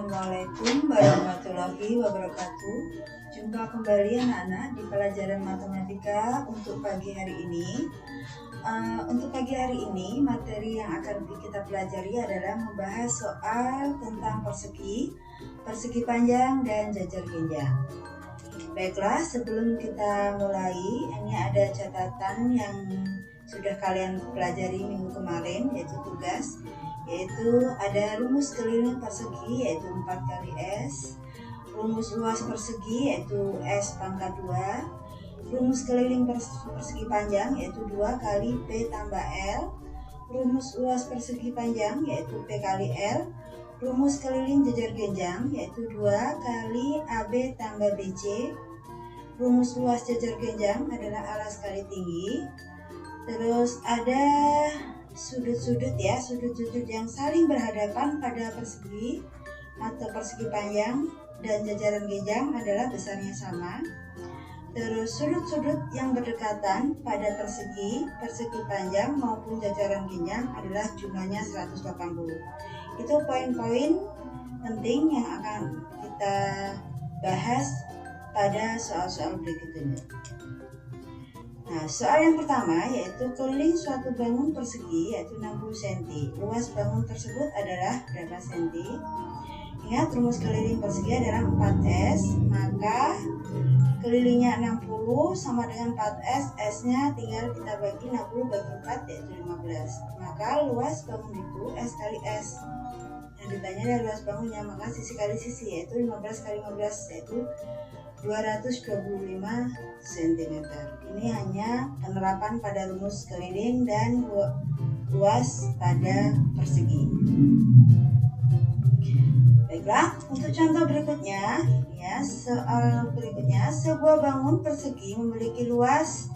Assalamualaikum warahmatullahi wabarakatuh. Jumpa kembali anak-anak di pelajaran matematika untuk pagi hari ini. Untuk pagi hari ini, materi yang akan kita pelajari adalah membahas soal tentang persegi panjang dan jajar genjang. Baiklah, sebelum kita mulai, ini ada catatan yang sudah kalian pelajari minggu kemarin, yaitu tugas. Yaitu ada rumus keliling persegi yaitu 4 kali S, rumus luas persegi yaitu S pangkat 2, rumus keliling persegi panjang yaitu 2 kali P tambah L, rumus luas persegi panjang yaitu P kali L, rumus keliling jajar genjang yaitu 2 kali AB tambah BC, rumus luas jajar genjang adalah alas kali tinggi. Terus ada sudut-sudut yang saling berhadapan pada persegi atau persegi panjang dan jajaran genjang adalah besarnya sama. Terus sudut-sudut yang berdekatan pada persegi panjang maupun jajaran genjang adalah jumlahnya 180. Itu poin-poin penting yang akan kita bahas pada soal-soal berikut ini. Nah, soal yang pertama yaitu keliling suatu bangun persegi yaitu 60 cm. Luas bangun tersebut adalah berapa cm? Ingat, rumus keliling persegi adalah 4S, maka kelilingnya 60 sama dengan 4S, S-nya tinggal kita bagi 60 bagi 4 yaitu 15. Maka luas bangun itu S kali S. Yang ditanya adalah luas bangunnya, maka sisi kali sisi yaitu 15 kali 15 yaitu 225 cm. Ini hanya penerapan pada rumus keliling dan luas pada persegi. Baiklah, untuk contoh berikutnya, soal berikutnya, sebuah bangun persegi memiliki luas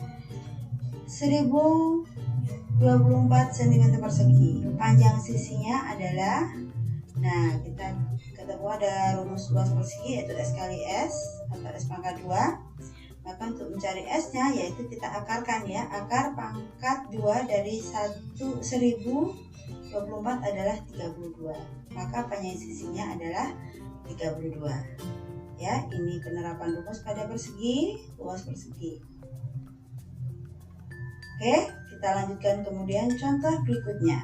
1024 cm persegi. Panjang sisinya adalah, kita ketemu ada rumus luas persegi yaitu S kali S atau S pangkat 2. Maka untuk mencari S-nya yaitu kita akarkan akar pangkat 2 dari 1024 adalah 32. Maka panjang sisinya adalah 32. Ini penerapan rumus pada persegi, luas persegi. Oke, kita lanjutkan kemudian contoh berikutnya.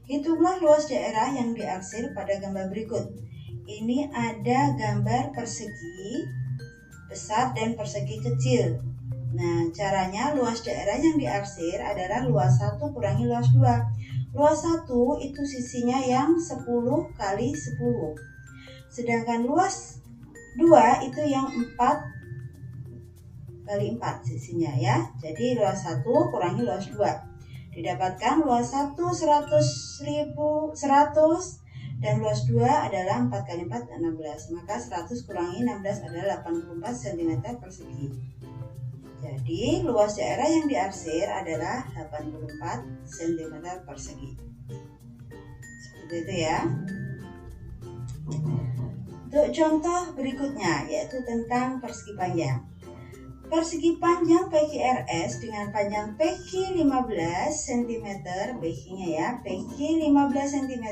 Hitunglah luas daerah yang diarsir pada gambar berikut. Ini ada gambar persegi besar dan persegi kecil. Caranya luas daerah yang diarsir adalah luas 1 kurangi luas 2. Luas 1 itu sisinya yang 10 kali 10. Sedangkan luas 2 itu yang 4 kali 4 sisinya Jadi luas 1 kurangi luas 2. Didapatkan luas 1 100 dan luas 2 adalah 4 kali 4 16. Maka 100 kurangi 16 adalah 84 cm persegi. Jadi luas daerah yang diarsir adalah 84 cm persegi. Seperti itu Untuk contoh berikutnya yaitu tentang persegi panjang. Persegi panjang PQRS dengan panjang PQ 15 cm, PQ-nya PQ 15 cm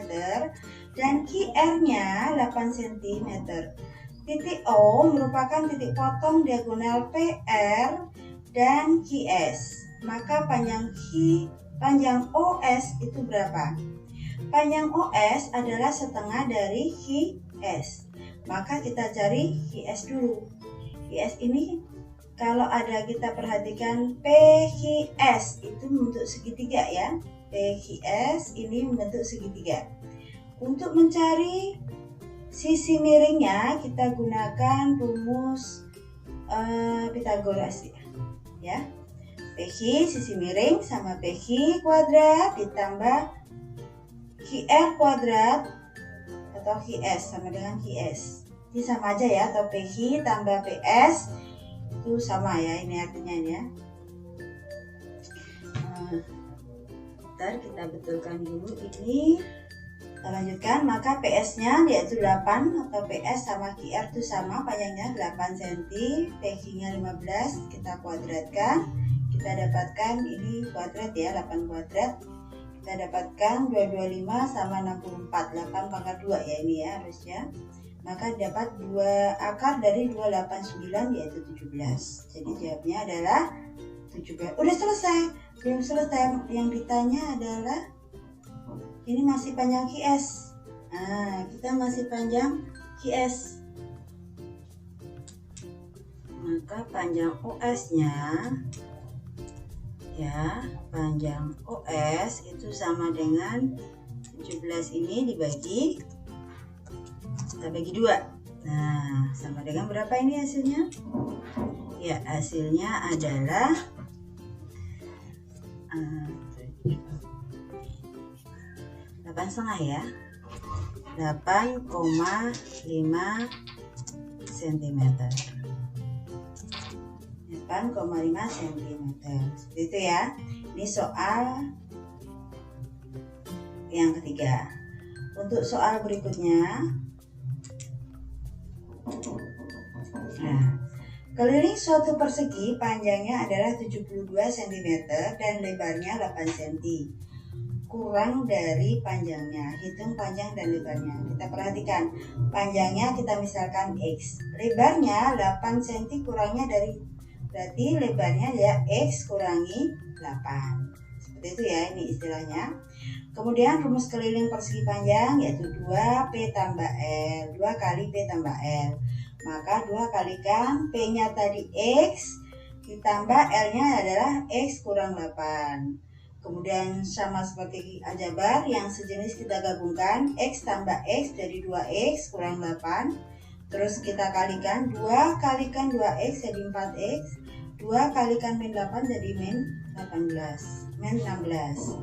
dan QR-nya 8 cm. Titik O merupakan titik potong diagonal PR dan QS. Maka panjang OS itu berapa? Panjang OS adalah setengah dari QS. Maka kita cari QS dulu. QS ini kalau ada kita perhatikan PQS itu membentuk segitiga PQS ini membentuk segitiga. Untuk mencari sisi miringnya kita gunakan rumus Pitagoras PQ sisi miring sama PQ kuadrat ditambah QR kuadrat atau QS sama dengan QS. Ini sama aja atau PQ tambah PS itu sama ini artinya Ntar kita betulkan dulu ini. Kita lanjutkan, maka PS-nya yaitu 8 atau PS sama QR itu sama, panjangnya 8 cm, PQ-nya 15, kita kuadratkan, kita dapatkan ini kuadrat 8 kuadrat. kita dapatkan 225 sama 64, 8 pangkat 2 ya ini ya harusnya. Maka dapat 2 akar dari 289 yaitu 17. Jadi jawabnya adalah 17. Udah selesai. Belum selesai. Yang ditanya adalah ini masih panjang QS. Nah, kita masih panjang QS. Maka panjang OS-nya ya, panjang OS itu sama dengan 17 ini dibagi, kita bagi 2. Nah, sama dengan berapa ini hasilnya? Ya, hasilnya adalah 8,5 ya, 8,5 cm. 8,5 cm. Seperti itu ya. Ini soal yang ketiga. Untuk soal berikutnya, nah, keliling suatu persegi panjangnya adalah 72 cm dan lebarnya 8 cm. Kurang dari panjangnya. Hitung panjang dan lebarnya. Kita perhatikan. Panjangnya kita misalkan X. Lebarnya 8 cm kurangnya dari, berarti lebarnya ya X kurangi 8. Seperti itu ya ini istilahnya. Kemudian rumus keliling persegi panjang yaitu 2P tambah L. 2 kali P tambah L. Maka 2 kalikan P-nya tadi X ditambah L-nya adalah X kurang 8. Kemudian sama seperti aljabar yang sejenis kita gabungkan, X tambah X jadi 2X kurang 8. Terus kita kalikan 2 kalikan 2X jadi 4X. 2 kalikan min 8 jadi min 18. Min 16.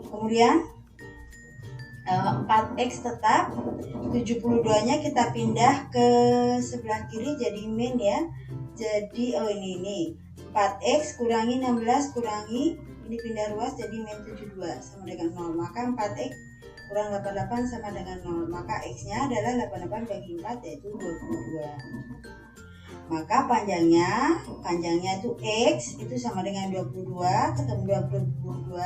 Kemudian 4X tetap, 72 nya kita pindah ke sebelah kiri jadi min ya. Jadi ini 4X kurangi 16 kurangi, ini pindah ruas jadi min 72 sama dengan 0. Maka 4X kurang 88 sama dengan 0. Maka X nya adalah 88 bagi 4 yaitu 22. Maka panjangnya itu X itu sama dengan 22, ketemu 22,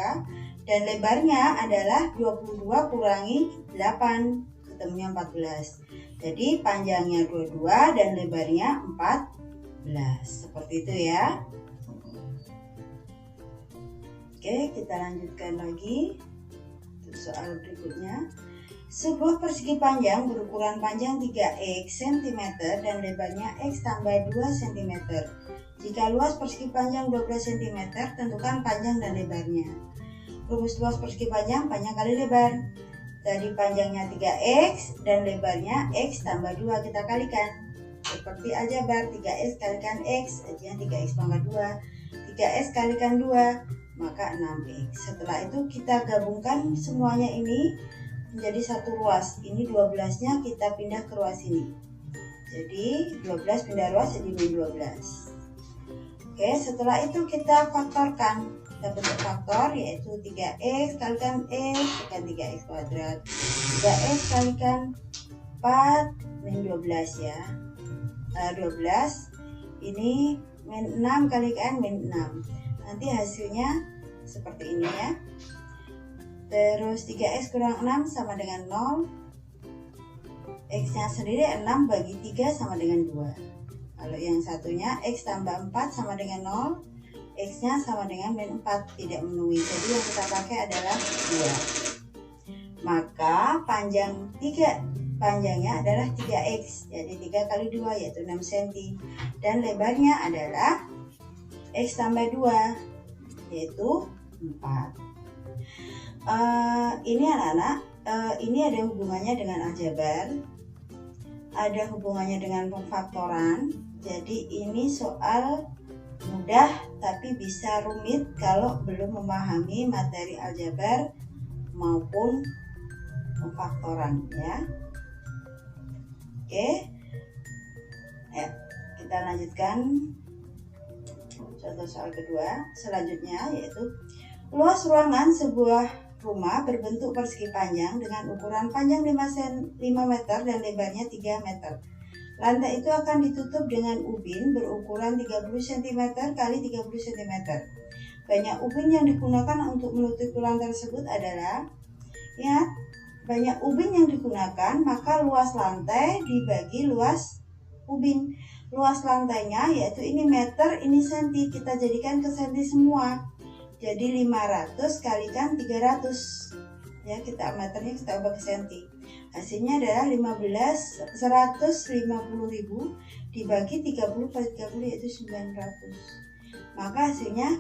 dan lebarnya adalah 22 kurangi 8, ketemunya 14. Jadi panjangnya 22 dan lebarnya 14. Seperti itu ya. Oke, kita lanjutkan lagi untuk soal berikutnya. Sebuah persegi panjang berukuran panjang 3X cm dan lebarnya X tambah 2 cm. Jika luas persegi panjang 12 cm, tentukan panjang dan lebarnya. Rumus luas persegi panjang kali lebar. Dari panjangnya 3X dan lebarnya X tambah 2 kita kalikan. Seperti aljabar, 3X kalikan X, aja 3X pangkat 2. 3X kalikan 2, maka 6X. Setelah itu kita gabungkan semuanya ini menjadi satu ruas. Ini 12-nya kita pindah ke ruas ini. Jadi 12 pindah ruas jadi min 12. Oke, setelah itu kita faktorkan. Kita bentuk faktor yaitu 3X kalikan X kan 3X kuadrat. 3X kalikan 4 min 12 ya. 12 ini min 6 kalikan min 6. Nanti hasilnya seperti ini ya. Terus 3X kurang 6 sama dengan 0. X nya sendiri 6 bagi 3 sama dengan 2. Kalau yang satunya X tambah 4 sama dengan 0. X nya sama dengan min 4, tidak memenuhi. Jadi yang kita pakai adalah 2. Maka panjangnya adalah 3X. Jadi 3 kali 2 yaitu 6 cm. Dan lebarnya adalah X tambah 2 yaitu 4. Ini anak-anak, ini ada hubungannya dengan aljabar, ada hubungannya dengan pemfaktoran. Jadi ini soal mudah tapi bisa rumit kalau belum memahami materi aljabar maupun pemfaktoran ya. Oke, ya, kita lanjutkan contoh soal kedua selanjutnya, yaitu luas ruangan sebuah rumah berbentuk persegi panjang dengan ukuran panjang 5 meter dan lebarnya 3 meter. Lantai itu akan ditutup dengan ubin berukuran 30 cm x 30 cm. banyak ubin yang digunakan untuk menutupi tulang tersebut adalah, ya, banyak ubin yang digunakan, maka luas lantai dibagi luas ubin. Luas lantainya yaitu ini meter, ini senti, kita jadikan ke senti semua. Jadi 500 kalikan 300. Ya, kita meternya kita ubah ke senti. Hasilnya adalah 150.000 dibagi 30 kali 30 yaitu 900. Maka hasilnya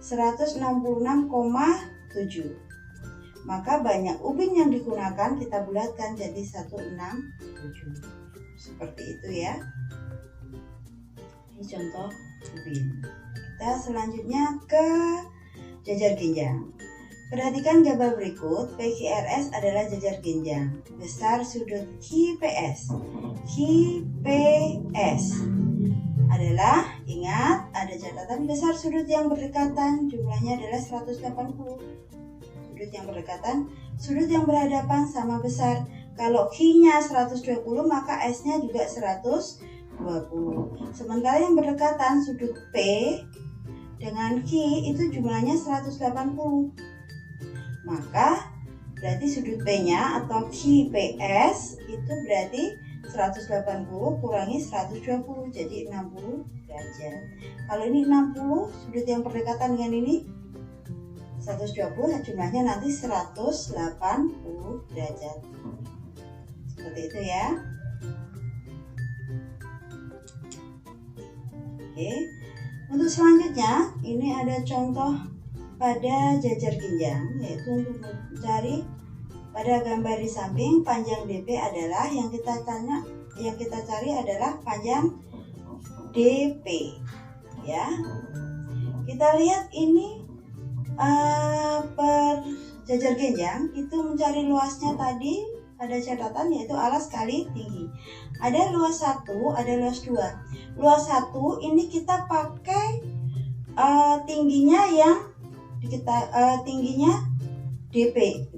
166,7. Maka banyak ubin yang digunakan kita bulatkan jadi 167. Seperti itu ya. Ini contoh ubin. Kita selanjutnya ke jajar genjang. Perhatikan gambar berikut. PQRS adalah jajar genjang. Besar sudut QPS. QPS adalah, ingat, ada catatan besar sudut yang berdekatan, jumlahnya adalah 180. Sudut yang berdekatan, sudut yang berhadapan sama besar. Kalau Q-nya 120 maka S-nya juga 120. Sementara yang berdekatan sudut P dengan Q itu jumlahnya 180. Maka berarti sudut P-nya atau QPS itu berarti 180 kurangi 120 jadi 60 derajat. Kalau ini 60, sudut yang berdekatan dengan ini 120, jumlahnya nanti 180 derajat. Seperti itu ya. Oke. Untuk selanjutnya, ini ada contoh pada jajar genjang, yaitu untuk mencari pada gambar di samping panjang DP adalah yang kita cari adalah panjang DP. Ya. Kita lihat ini per jajar genjang itu mencari luasnya tadi ada catatan yaitu alas kali tinggi. Ada luas 1, ada luas 2. Luas 1 ini kita pakai tingginya yang tingginya DP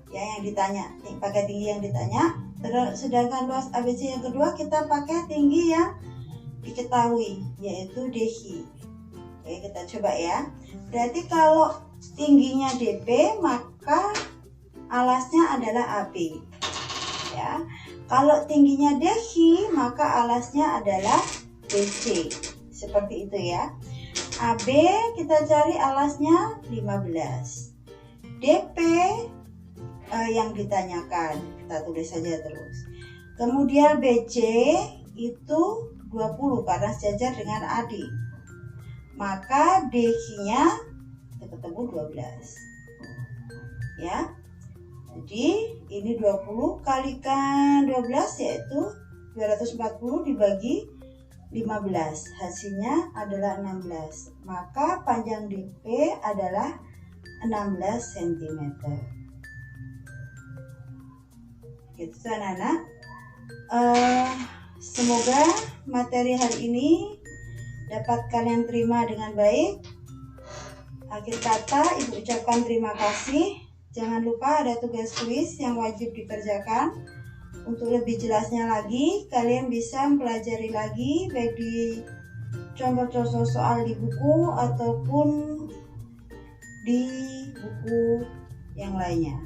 ya, yang ditanya, pakai tinggi yang ditanya. Sedangkan luas ABC yang kedua kita pakai tinggi yang diketahui yaitu DH. Oke, kita coba ya. Berarti kalau tingginya DP maka alasnya adalah AB. Ya. Kalau tingginya DH maka alasnya adalah BC. Seperti itu ya. AB kita cari alasnya 15. DP yang ditanyakan kita tulis saja terus. Kemudian BC itu 20 karena sejajar dengan AD. Maka DH-nya ketemu 12. Ya. Jadi ini 20 kalikan 12 yaitu 240 dibagi 15. Hasilnya adalah 16. Maka panjang DP adalah 16 cm. Gitu anak-anak. Semoga materi hari ini dapat kalian terima dengan baik. Akhir kata, Ibu ucapkan terima kasih. Jangan lupa ada tugas kuis yang wajib dikerjakan. Untuk lebih jelasnya lagi, kalian bisa mempelajari lagi baik di contoh-contoh soal di buku ataupun di buku yang lainnya.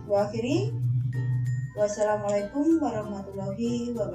Gua akhiri. Wassalamualaikum warahmatullahi wabarakatuh.